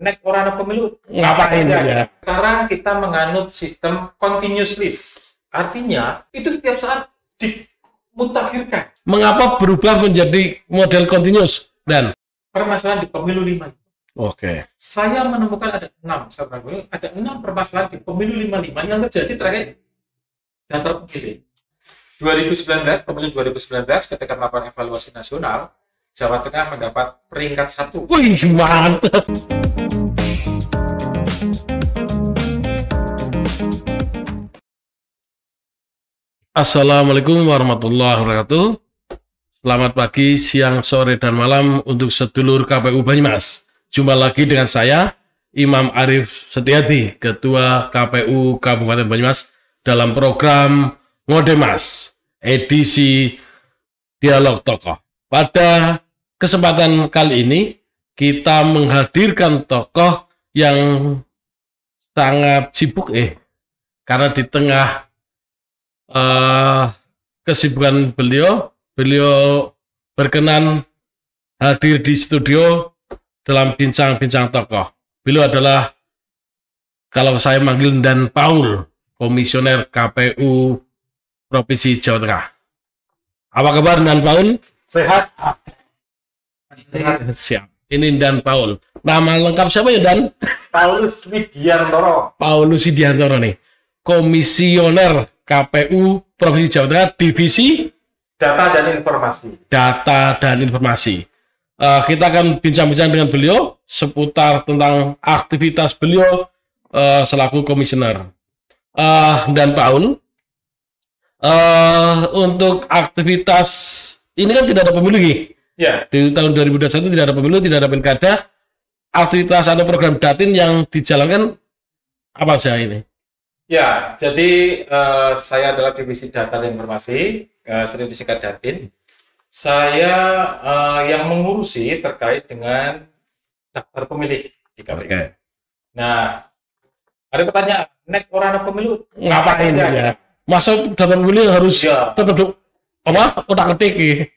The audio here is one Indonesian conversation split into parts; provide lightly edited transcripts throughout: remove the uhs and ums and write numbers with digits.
nek orang pemilu Ngapain ya? Sekarang kita menganut sistem continuous list. Artinya itu setiap saat dimutakhirkan. Mengapa berubah menjadi model continuous dan Permasalahan di pemilu 5. Oke. Saya menemukan ada 6. Ada 6 permasalahan di pemilu 55 yang terjadi terkait daftar pemilih. 2019, pemilu 2019 ketika melakukan evaluasi nasional, Jawa Tengah mendapat peringkat 1. Wih, mantap. Assalamualaikum warahmatullahi wabarakatuh. Selamat pagi, siang, sore, dan malam untuk sedulur KPU Banyumas. Jumpa lagi dengan saya, Imam Arif Setiadi, Ketua KPU Kabupaten Banyumas, dalam program Ngodemas, edisi Dialog Tokoh. Pada kesempatan kali ini, kita menghadirkan tokoh yang sangat sibuk, karena di tengah kesibukan beliau berkenan hadir di studio dalam bincang-bincang tokoh. Beliau adalah, kalau saya manggil, Dan Paul, Komisioner KPU Provinsi Jawa Tengah. Apa kabar, Dan Paul? Sehat. Siap. Ini Dan Paul. Nama lengkap siapa ya, Dan? Paulus Widiantoro. Paulus Widiantoro nih. Komisioner KPU Provinsi Jawa Tengah, Divisi Data dan Informasi. Data dan Informasi. Kita akan bincang-bincang dengan beliau seputar tentang aktivitas beliau selaku komisioner. Dan Paul, untuk aktivitas ini kan tidak ada pemilu, Ya. Di tahun 2021 tidak ada pemilu, tidak ada pilkada. Aktivitas atau program Datin yang dijalankan apa saja ini? Ya, jadi saya adalah Divisi Data dan Informasi, sering disingkat Datin. Saya yang mengurusi terkait dengan daftar pemilih di KPU. Oke. Nah, ada pertanyaan, nek orang pemilu Ngapain ya? Masa daftar pemilih harus Ya. tetap otak-atik?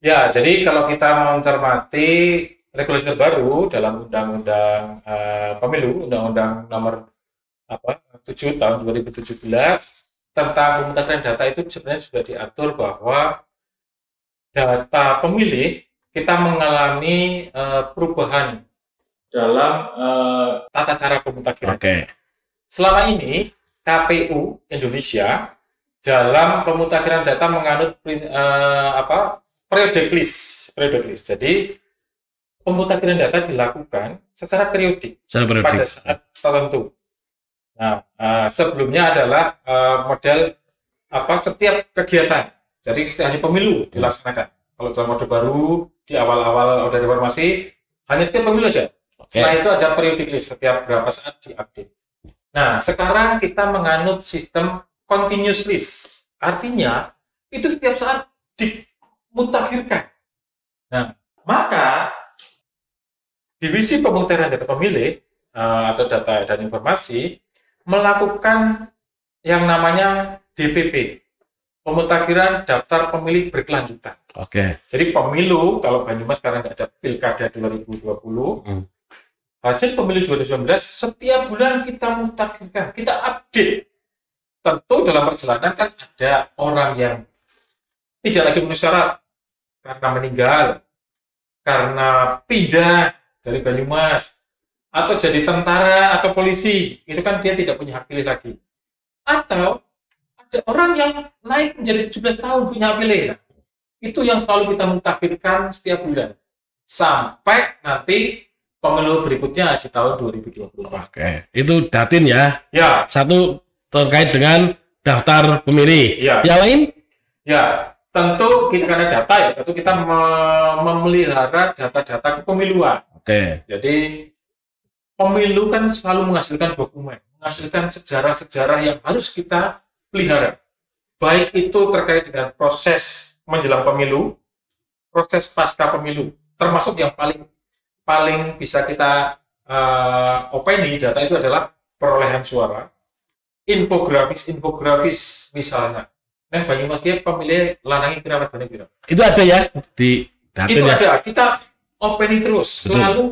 Ya, jadi kalau kita mencermati regulasi terbaru dalam Undang-Undang Pemilu, Undang-Undang Nomor 7 tahun 2017 tentang pemutakhiran data, itu sebenarnya sudah diatur bahwa data pemilih kita mengalami perubahan dalam tata cara pemutakhiran. Oke. Selama Selama ini KPU Indonesia dalam pemutakhiran data menganut periodic list. Jadi pemutakhiran data dilakukan secara periodik pada saat tertentu. Nah, sebelumnya adalah model setiap kegiatan. Jadi setiap hari pemilu dilaksanakan. Kalau dalam mode baru di awal-awal dari reformasi hanya setiap pemilu aja. Setelah itu ada periodic list, setiap berapa saat diupdate. Nah, sekarang kita menganut sistem continuous list. Artinya itu setiap saat dimutakhirkan. Nah, maka Divisi Pemutakhiran Data Pemilih atau Data dan Informasi melakukan yang namanya DPP, pemutakhiran daftar pemilih berkelanjutan. Oke. Jadi pemilu, kalau Banyumas sekarang nggak ada pilkada 2020, hasil pemilu 2019 setiap bulan kita mutakhirkan, kita update. Tentu dalam perjalanan kan ada orang yang tidak lagi memenuhi syarat karena meninggal, karena pindah dari Banyumas, atau jadi tentara atau polisi, itu kan dia tidak punya hak pilih lagi. Atau ada orang yang naik menjadi 17 tahun punya hak pilih. Nah, itu yang selalu kita mutakhirkan setiap bulan. Sampai nanti pemilu berikutnya di tahun 2020. Oke. Itu Datin ya. Ya. Satu terkait dengan daftar pemilih. Ya. Yang lain? Ya, tentu kita karena data ya, tentu kita memelihara data-data kepemiluan. Oke. Jadi pemilu kan selalu menghasilkan dokumen, menghasilkan sejarah-sejarah yang harus kita pelihara. Baik itu terkait dengan proses menjelang pemilu, proses pasca pemilu, termasuk yang paling bisa kita openi data itu adalah perolehan suara, infografis misalnya. Dan Banyumas dia pemilih lanangi pira. Itu ada ya di Datin itu ya? ada, kita openi terus. Betul. Lalu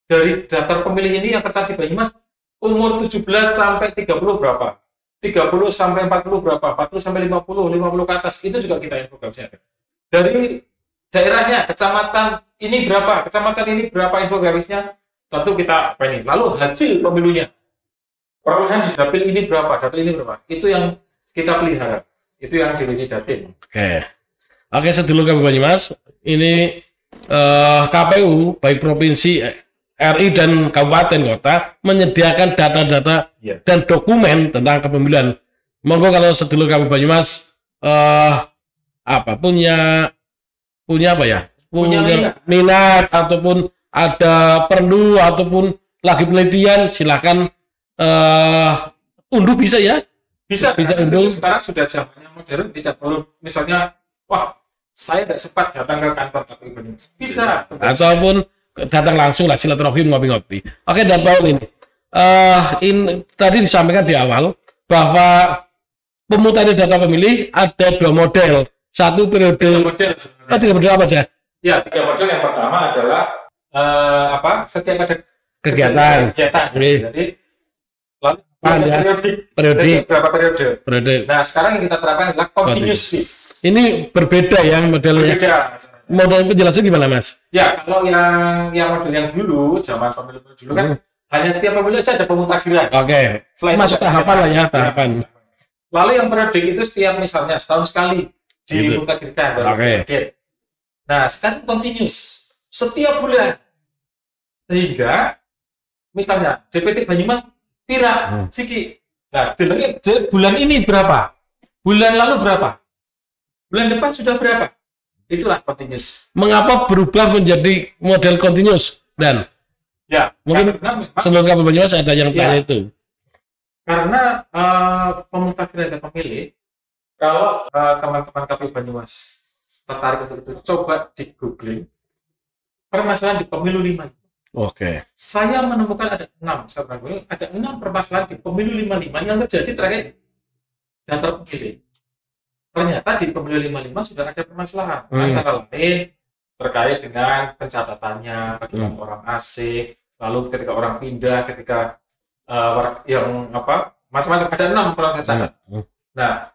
dari daftar pemilih ini yang tercatat di Banyumas umur 17 sampai 30 berapa? 30 sampai 40 berapa? 40 sampai 50 ke atas itu juga kita infografisnya. Dari daerahnya, kecamatan ini berapa? Kecamatan ini berapa infografisnya? Tentu kita apa ini? Lalu hasil pemilunya. Perolehan di dapil ini berapa? Dapil ini berapa? Itu yang kita pelihara. Itu yang divisi Jatim. Oke, sedulur KPU Banyumas, ini KPU baik provinsi RI dan kabupaten kota menyediakan data-data dan dokumen tentang kepemiluan. Monggo kalau sedulur KPU Banyumas punya apa ya? Punya minat ataupun ada perlu ataupun lagi penelitian, silakan unduh bisa ya? Bisa unduh. Sekarang sudah zamannya modern, tidak perlu misalnya, wah saya tidak sempat datang ke kantor KPU Banyumas. Bisa. Ataupun datang langsung lah silaturahim ngopi-ngopi. Oke, dan Paul ini tadi disampaikan di awal bahwa pemungutan data pemilih ada 2 model. Satu periode. 3 model sebenarnya. 3 model apa aja? Ya, 3 model. Yang pertama adalah setiap ada kegiatan. Jadi lalu periodik. Berapa periode? Nah, sekarang yang kita terapkan adalah continuous list. Ini berbeda ya modelnya. Berbeda. Model penjelasan gimana, Mas? Ya, kalau yang model yang dulu, zaman pemilu dulu kan hanya setiap pemilu aja ada pemutakhiran. Oke. Masuk tahapan lah ya, tahapan. Lalu yang periodik itu setiap misalnya setahun sekali dimutakhirkan baru update. Nah, sekarang continuous setiap bulan. Sehingga misalnya DPT Banyumas pira siki. Nah, bulan ini berapa? Bulan lalu berapa? Bulan depan sudah berapa? Itulah continuous. Mengapa berubah menjadi model continuous? Dan ya, mungkin sebelum KPU Banyumas ada yang tanya itu. Karena pemutakhiran data pemilih, kalau teman-teman KPU Banyumas tertarik untuk itu, coba di googling permasalahan di pemilu 5. Oke. Saya menemukan ada 6 permasalahan di pemilu 55 yang terjadi terkait data pemilih. Ternyata di pemilu 55 sudah ada permasalahan, antara lain terkait dengan pencatatannya, bagaimana orang asing, lalu ketika orang pindah, ketika yang macam-macam, ada 6 permasalahan saya catat. Nah,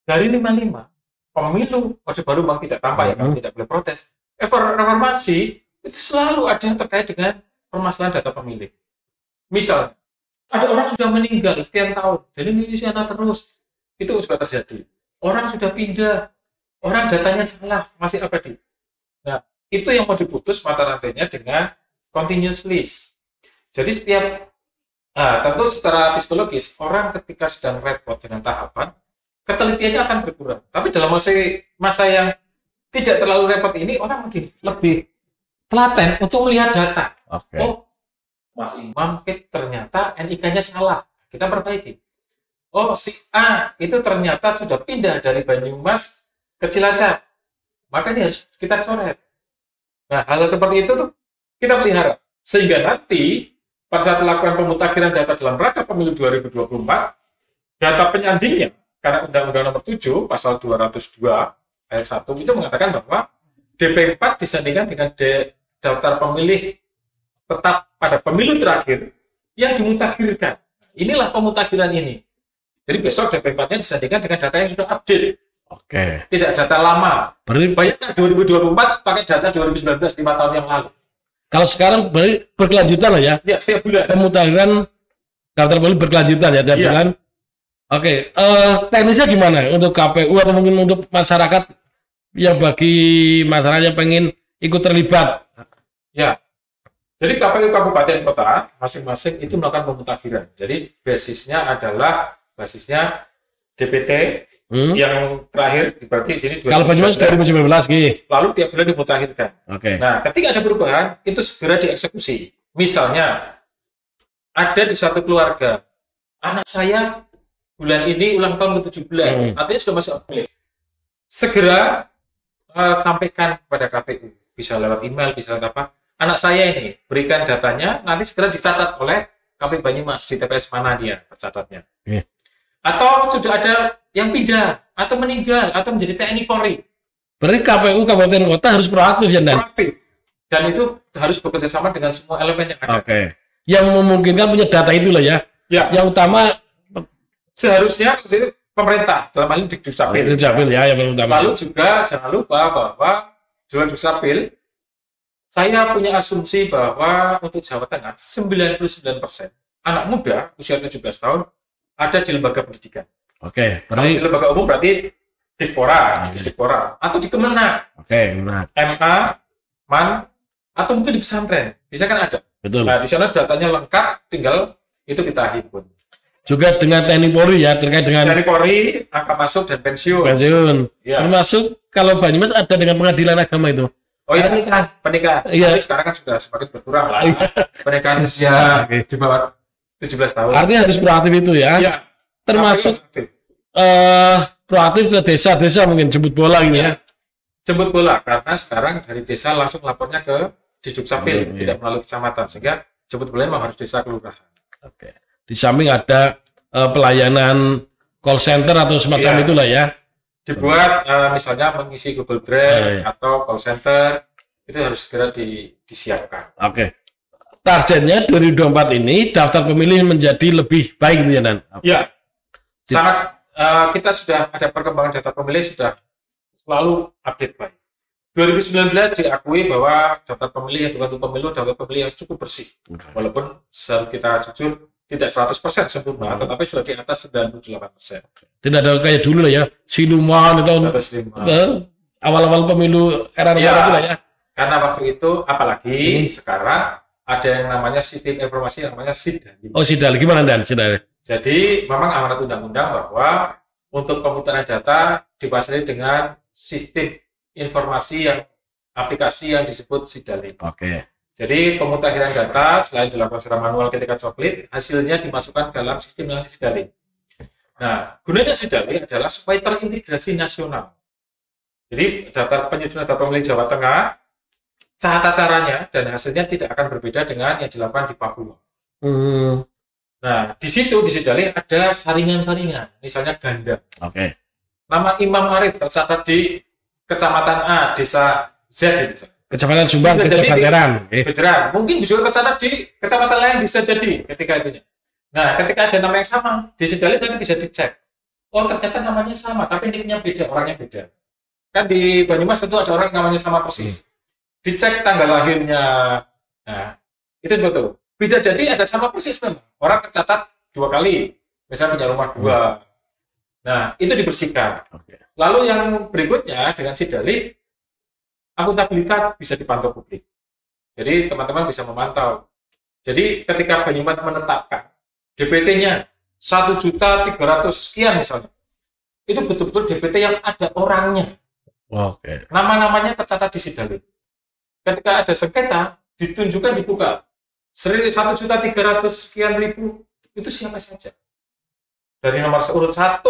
dari 55 pemilu Orde Baru memang tidak tampak ya, tidak boleh protes. Reformasi itu selalu ada terkait dengan permasalahan data pemilih. Misal, ada orang sudah meninggal sekian tahun, jadi Indonesia terus, itu juga terjadi. Orang sudah pindah, orang datanya salah, masih abadi. Nah, itu yang mau diputus mata rantainya dengan continuous list. Jadi tentu secara psikologis, orang ketika sedang repot dengan tahapan, ketelitiannya akan berkurang. Tapi dalam masa yang tidak terlalu repot ini, orang lebih telaten untuk melihat data. Oh, Mas Imam ternyata NIK-nya salah, kita perbaiki. Oh, si A itu ternyata sudah pindah dari Banyumas ke Cilacap, maka ini harus kita coret. Nah, hal seperti itu tuh kita pelihara, sehingga nanti pada saat melakukan pemutakhiran data dalam rangka pemilu 2024, data penyandingnya, karena Undang-Undang Nomor 7 Pasal 202 Ayat 1 itu mengatakan bahwa DP4 disandingkan dengan daftar pemilih tetap pada pemilu terakhir yang dimutakhirkan. Inilah pemutakhiran ini. Jadi besok DP4-nya disandingkan dengan data yang sudah update. Oke. Tidak data lama. Bayangkan 2024 pakai data 2019 5 tahun yang lalu. Kalau sekarang berkelanjutan lah ya. Ya, setiap bulan. Pemutakhiran daftar pemilih berkelanjutan ya tiap bulan. Oke. Teknisnya gimana untuk KPU atau mungkin untuk masyarakat yang bagi masyarakat yang pengen ikut terlibat? Ya, jadi KPU kabupaten kota masing-masing itu melakukan pemutakhiran. Jadi basisnya DPT yang terakhir berarti di sini. Kalau Banyumas 2019 lalu tiap bulan dimutakhirkan. Oke. Nah, ketika ada perubahan itu segera dieksekusi. Misalnya ada di satu keluarga, anak saya bulan ini ulang tahun ke-17, artinya sudah masuk pemilih. Segera sampaikan kepada KPU, bisa lewat email, bisa lewat apa. Anak saya ini, berikan datanya, nanti segera dicatat oleh KPU Banyumas di TPS mana dia tercatatnya. Atau sudah ada yang pindah, atau meninggal, atau menjadi TNI Polri. Berarti KPU Kabupaten Kota harus proaktif ya, Dan? Proaktif. Dan itu harus bekerja sama dengan semua elemen yang ada. Oke. Yang memungkinkan punya data itulah ya. Ya. Yang utama seharusnya pemerintah dalam hal ini Dukcapil. Dukcapil ya yang utama. Lalu juga jangan lupa bahwa dalam Dukcapil saya punya asumsi bahwa untuk Jawa Tengah 99% anak muda usia 17 tahun ada di lembaga pendidikan. Oke. Kalau di lembaga umum berarti Dikpora, Dikpora atau di Kemenak. Oke, benar. MA, MAN, atau mungkin di pesantren, bisa kan ada. Betul. Nah, di sana datanya lengkap, tinggal itu kita himpun. Juga dengan TNI Polri ya, terkait dengan TNI Polri, angka masuk dan pensiun. Ya. Termasuk kalau Banyumas ada dengan pengadilan agama itu. Oh iya, pernikahan. Iya. Tapi sekarang kan sudah semakin berkurang lah. Pernikahan usia di bawah 17 tahun. Artinya harus proaktif itu ya. Iya. Termasuk proaktif ke desa-desa mungkin jemput bola gitu ya. Jemput bola karena sekarang dari desa langsung lapornya ke di Dukcapil, tidak melalui kecamatan, sehingga jemput bola memang harus desa kelurahan. Oke. Di samping ada pelayanan call center atau semacam itulah ya. Dibuat misalnya mengisi Google Drive atau call center itu harus segera disiapkan. Oke. Targetnya 2024 ini daftar pemilih menjadi lebih baik gitu ya Dan? Ya. Sangat kita sudah ada perkembangan data pemilih sudah selalu update baik. 2019 diakui bahwa daftar pemilih atau kartu pemilu daftar pemilih yang cukup bersih. Walaupun harus kita jujur tidak 100% sempurna, tetapi sudah di atas 98%. Tidak ada kayak dulu lah ya, siluman itu awal-awal pemilu era negara itu lah ya. Karena waktu itu apalagi sekarang ada yang namanya sistem informasi yang namanya SIDALI. Oh SIDALI, gimana Dan? SIDALI? Jadi memang amanat undang-undang bahwa untuk pemutaran data dipasari dengan sistem informasi yang aplikasi yang disebut SIDALI. Oke. Jadi pemutahiran data selain dilakukan secara manual ketika coklit, hasilnya dimasukkan dalam sistem yang SIDALI. Nah, gunanya SIDALI adalah supaya terintegrasi nasional. Jadi daftar penyusunan data pemilih Jawa Tengah, tata caranya dan hasilnya tidak akan berbeda dengan yang dilakukan di Papua. Nah, di situ di SIDALI ada saringan-saringan, misalnya ganda. Oke. Nama Imam Arif tercatat di Kecamatan A, Desa Z. Kecamatan Subang, Veteran. Mungkin juga tercatat di kecamatan lain bisa jadi ketika itunya. Nah, ketika ada nama yang sama, di SIDALI nanti bisa dicek. Oh, ternyata namanya sama, tapi nicknya beda, orangnya beda. Kan di Banyumas itu ada orang yang namanya sama persis. Dicek tanggal lahirnya. Nah, itu betul. Bisa jadi ada sama persis memang. Orang tercatat 2 kali, misalnya punya rumah 2. Nah, itu dibersihkan. Lalu yang berikutnya dengan SIDALI, akuntabilitas bisa dipantau publik. Jadi teman-teman bisa memantau. Jadi ketika Banyumas menetapkan DPT-nya 1.300.000 sekian misalnya, itu betul-betul DPT yang ada orangnya. Oke. Nama-namanya tercatat di SIDALI. Ketika ada sengketa, ditunjukkan dibuka. 1.300.000 sekian ribu itu siapa saja. Dari nomor urut 1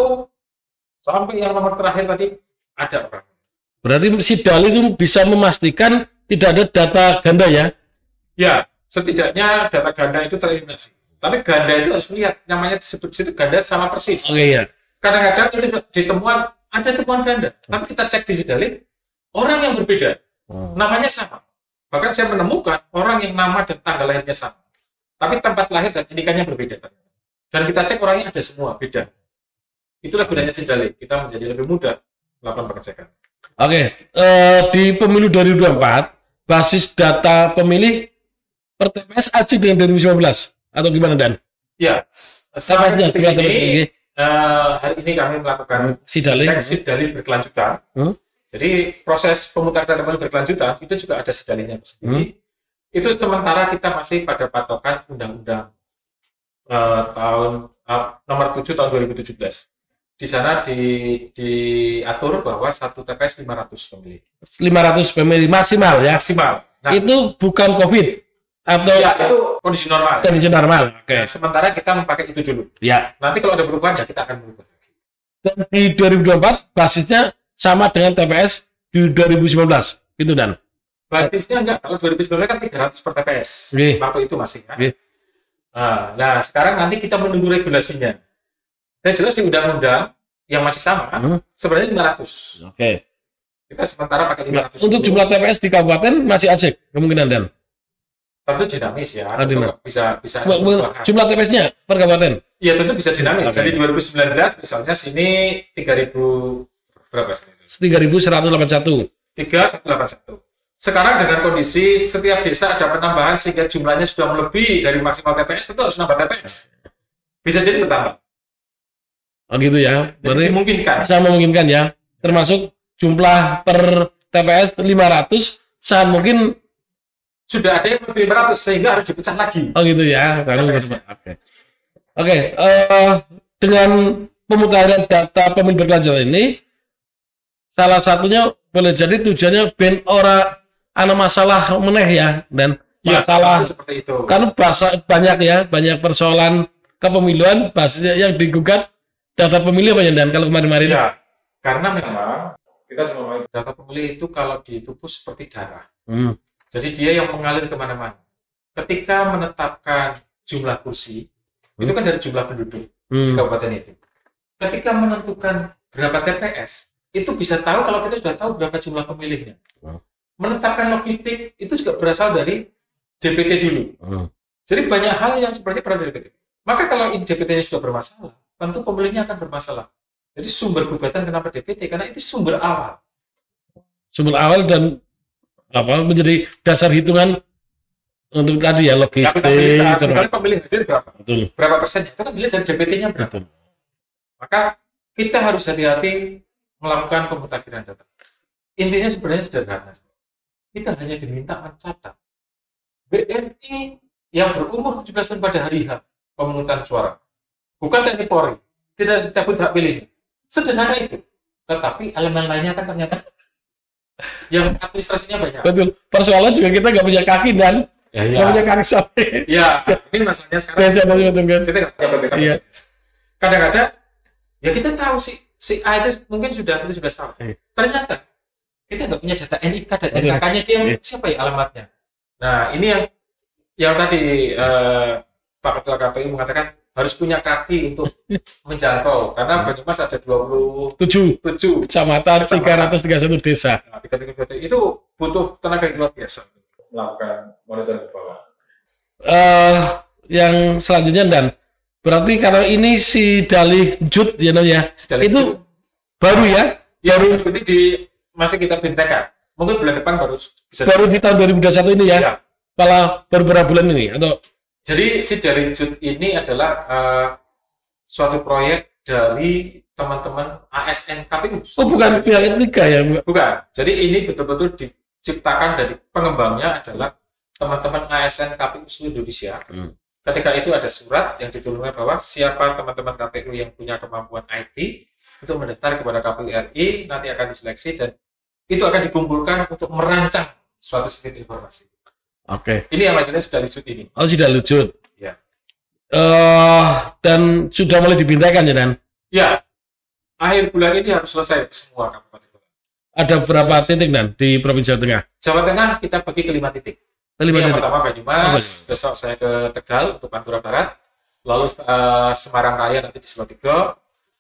sampai yang nomor terakhir tadi ada orang. Berarti SIDALI itu bisa memastikan tidak ada data ganda ya? Ya, setidaknya data ganda itu tereliminasi. Tapi ganda itu harus melihat namanya disebut situ ganda sama persis. Oke ya. Kadang-kadang itu ditemuan ada temuan ganda, tapi kita cek di SIDALI orang yang berbeda, namanya sama. Bahkan saya menemukan orang yang nama dan tanggal lahirnya sama, tapi tempat lahir dan indikannya berbeda. Dan kita cek orangnya ada semua beda. Itulah gunanya SIDALI. Kita menjadi lebih mudah melakukan pengecekan. Oke, di pemilu 2024 basis data pemilih per TPS aja dengan 2019 atau gimana Dan? Ya, sampai detik ini hari ini kami melakukan SIDALI berkelanjutan. Jadi proses pemutaran data pemilih berkelanjutan itu juga ada SIDALI-nya sendiri. Itu sementara kita masih pada patokan undang-undang nomor 7 tahun 2017. Di sana diatur bahwa satu TPS 500 pemilih. 500 pemilih maksimal ya? Maksimal. Nah, itu bukan COVID atau ya, itu kondisi normal. Kondisi normal. Oke. Nah, sementara kita memakai itu dulu. Ya. Nanti kalau ada perubahan ya kita akan berubah. Dan di 2024 basisnya sama dengan TPS di 2019 itu Dan. Basisnya enggak, kalau 2019 kan 300 per TPS. Waktu itu masih kan. Nah, sekarang nanti kita menunggu regulasinya. Dan jelas di undang-undang yang masih sama sebenarnya 500. Oke. Kita sementara pakai 500. Untuk jumlah TPS di kabupaten masih acak kemungkinan dan tentu dinamis ya. Bisa jumlah TPS-nya per kabupaten. Iya, tentu bisa dinamis. Jadi 2019 misalnya sini 3.000 berapa sih? 3.181. 3.181. Sekarang dengan kondisi setiap desa ada penambahan sehingga jumlahnya sudah melebihi dari maksimal TPS, tentu harus nambah TPS. Bisa jadi bertambah. Oh gitu ya. Berarti dimungkinkan. Bisa memungkinkan ya. Termasuk jumlah per TPS 500 sangat mungkin sudah ada yang lebih 500 sehingga harus dipecah lagi. Oh gitu ya. Oke. Dengan pemutahiran data pemilih berkelanjutan ini, salah satunya boleh jadi tujuannya ben ora ana masalah meneh ya, dan masalah seperti itu. Kan banyak persoalan kepemiluan basisnya yang digugat data pemilih apa ya, dan kalau kemarin-kemarin ya, karena memang kita semua data pemilih itu kalau di tubuh seperti darah. Jadi dia yang mengalir kemana-mana. Ketika menetapkan jumlah kursi, itu kan dari jumlah penduduk di kabupaten itu. Ketika menentukan berapa TPS, itu bisa tahu kalau kita sudah tahu berapa jumlah pemilihnya. Menetapkan logistik itu juga berasal dari DPT dulu. Jadi banyak hal yang sebenarnya pernah dari DPT. Maka kalau DPT-nya sudah bermasalah, tentu pemilihnya akan bermasalah. Jadi sumber gugatan kenapa DPT? Karena itu sumber awal. Sumber awal dan menjadi dasar hitungan untuk tadi ya logistik. Misalnya pemilih hadir berapa? Betul. Berapa persen? Itu kan dilihat dari DPT-nya berapa. Betul. Maka kita harus hati-hati melakukan pemutakhiran data. Intinya sebenarnya sederhana. Kita hanya diminta mencatat WNI yang berumur 17 tahun pada hari H pemungutan suara. Bukan TNI Polri. Tidak dicabut hak pilihnya. Sederhana itu. Tetapi elemen lainnya kan ternyata yang administrasinya banyak. Betul. Persoalan juga kita nggak punya kaki dan nggak punya kaki sampai. Iya. Ini masalahnya sekarang. Kita nggak punya. Kadang-kadang ya kita tahu si A itu mungkin sudah 17 tahun. Ternyata kita nggak punya data NIK dan NKK-nya dia siapa ya alamatnya. Nah ini yang tadi Pak Ketua KPU mengatakan harus punya kaki untuk menjangkau karena Banyumas ada 27 kecamatan, 331 desa. Nah, itu butuh tenaga yang luar biasa melakukan monitoring di bawah. Yang selanjutnya dan berarti kalau ini si Dalih Jud ya namanya itu baru ya? Baru ini masih kita bintekan. Mungkin bulan depan baru di tahun 2021 ini ya? Malah baru beberapa bulan ini atau? Jadi si Dalih Jud ini adalah suatu proyek dari teman-teman ASN KPU. Oh bukan pihak ketiga ya? Bukan. Jadi ini betul-betul diciptakan dari pengembangnya adalah teman-teman ASN KPU seluruh Indonesia. Ketika itu ada surat yang ditulisnya bahwa siapa teman-teman KPU yang punya kemampuan IT untuk mendaftar kepada KPU RI, nanti akan diseleksi dan itu akan dikumpulkan untuk merancang suatu sistem informasi. Oke. Ini yang maksudnya sudah lucut ini. Oh sudah lucut. Ya. Dan sudah mulai dibintakan ya Dan? Ya. Akhir bulan ini harus selesai semua kabupaten. Ada berapa titik Dan di Provinsi Jawa Tengah? Jawa Tengah kita bagi ke 5 titik. Yang pertama Banyumas, besok saya ke Tegal untuk Pantura Barat, lalu Semarang Raya nanti di Salatiga,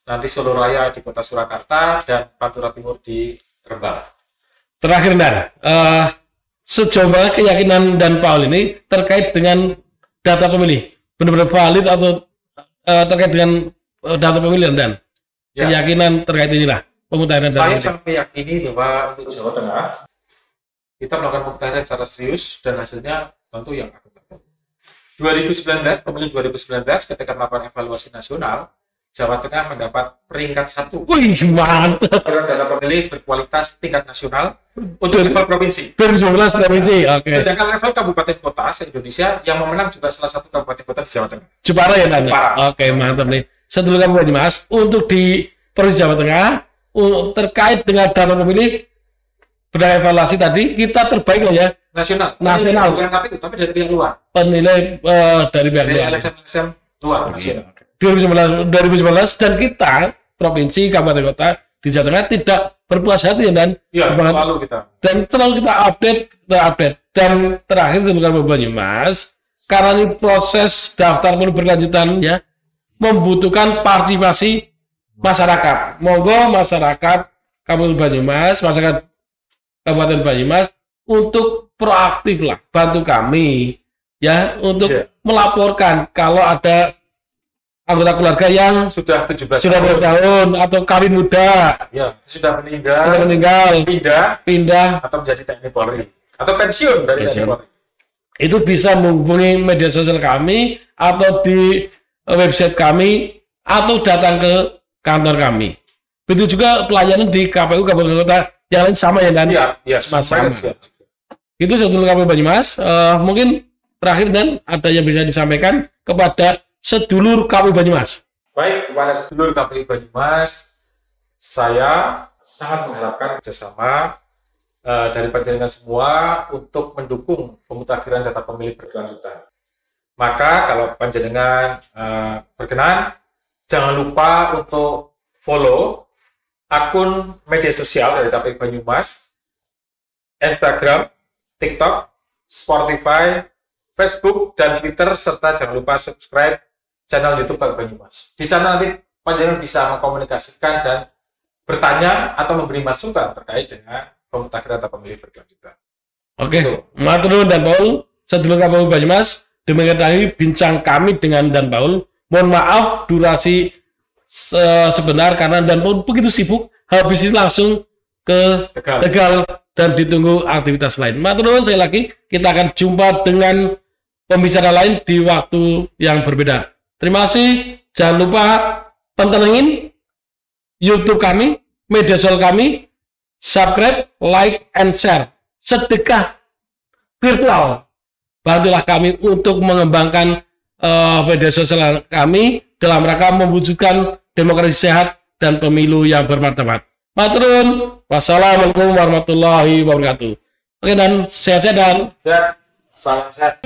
nanti Solo Raya di Kota Surakarta, dan Pantura Timur di Rembang. Terakhir Dan, sejauh mana keyakinan dan Paul ini terkait dengan data pemilih benar-benar valid atau terkait dengan data pemilih dan keyakinan terkait inilah pemutahiran data. Saya sangat meyakini bahwa untuk Jawa Tengah kita melakukan pemutahiran secara serius dan hasilnya tentu yang akuntabel. 2019 pemilih 2019 ketika melakukan evaluasi nasional Jawa Tengah mendapat peringkat 1. Wih, mantap. Data pemilih berkualitas tingkat nasional untuk level provinsi. 2019 provinsi, oke. Sedangkan level kabupaten kota se-Indonesia yang memenang juga salah satu kabupaten kota di Jawa Tengah. Jepara ya, Nanda? Oke, mantap nih. Sedulur kabupaten Mas, untuk di Provinsi Jawa Tengah, terkait dengan data pemilih, berdasarkan evaluasi tadi, kita terbaik lah ya. Nasional. Bukan KPU, tapi dari pihak luar. Penilai dari pihak luar. Dari LSM luar, nasional. 2019 dan kita provinsi kabupaten kota di Jawa Tengah tidak berpuas hati dan selalu kita update dan terakhir bukan Banyumas karena ini proses daftar pemilih berkelanjutan ya membutuhkan partisipasi masyarakat. Monggo masyarakat Kabupaten Banyumas, masyarakat Kabupaten Banyumas untuk proaktif lah, bantu kami ya untuk melaporkan kalau ada anggota keluarga yang sudah 17 tahun atau kawin muda, ya sudah meninggal, pindah atau menjadi TNI Polri atau pensiun dari TNI Polri. Itu bisa menghubungi media sosial kami atau di website kami atau datang ke kantor kami. Begitu juga pelayanan di KPU kabupaten kota yang lain sama ya dan sama. Itu sedulur KPU Banyumas. Mungkin terakhir dan ada yang bisa disampaikan kepada sedulur KPU Banyumas. Baik, kepada sedulur KPU Banyumas, saya sangat mengharapkan kerjasama dari panjenengan semua untuk mendukung pemutakhiran data pemilih berkelanjutan. Maka kalau panjenengan berkenan, jangan lupa untuk follow akun media sosial dari KPU Banyumas, Instagram, TikTok, Spotify, Facebook, dan Twitter, serta jangan lupa subscribe channel YouTube KPU Banyumas. Di sana nanti panjenengan bisa mengkomunikasikan dan bertanya atau memberi masukan terkait dengan pemutakhiran data pemilih berkelanjutan. Oke, Matur dan Paul, sedulur KPU Banyumas, demikian tadi bincang kami dengan Dan Paul. Mohon maaf durasi sebentar karena Dan Paul begitu sibuk, habis ini langsung ke Tegal dan ditunggu aktivitas lain. Matur nuwun sekali lagi, kita akan jumpa dengan pembicara lain di waktu yang berbeda. Terima kasih. Jangan lupa pantengin YouTube kami, media sosial kami, subscribe, like, and share. Sedekah virtual. Bantulah kami untuk mengembangkan media sosial kami dalam rangka mewujudkan demokrasi sehat dan pemilu yang bermartabat. Matur nuwun. Wassalamualaikum warahmatullahi wabarakatuh. Oke, dan sehat-sehat dan sehat. Salam sehat.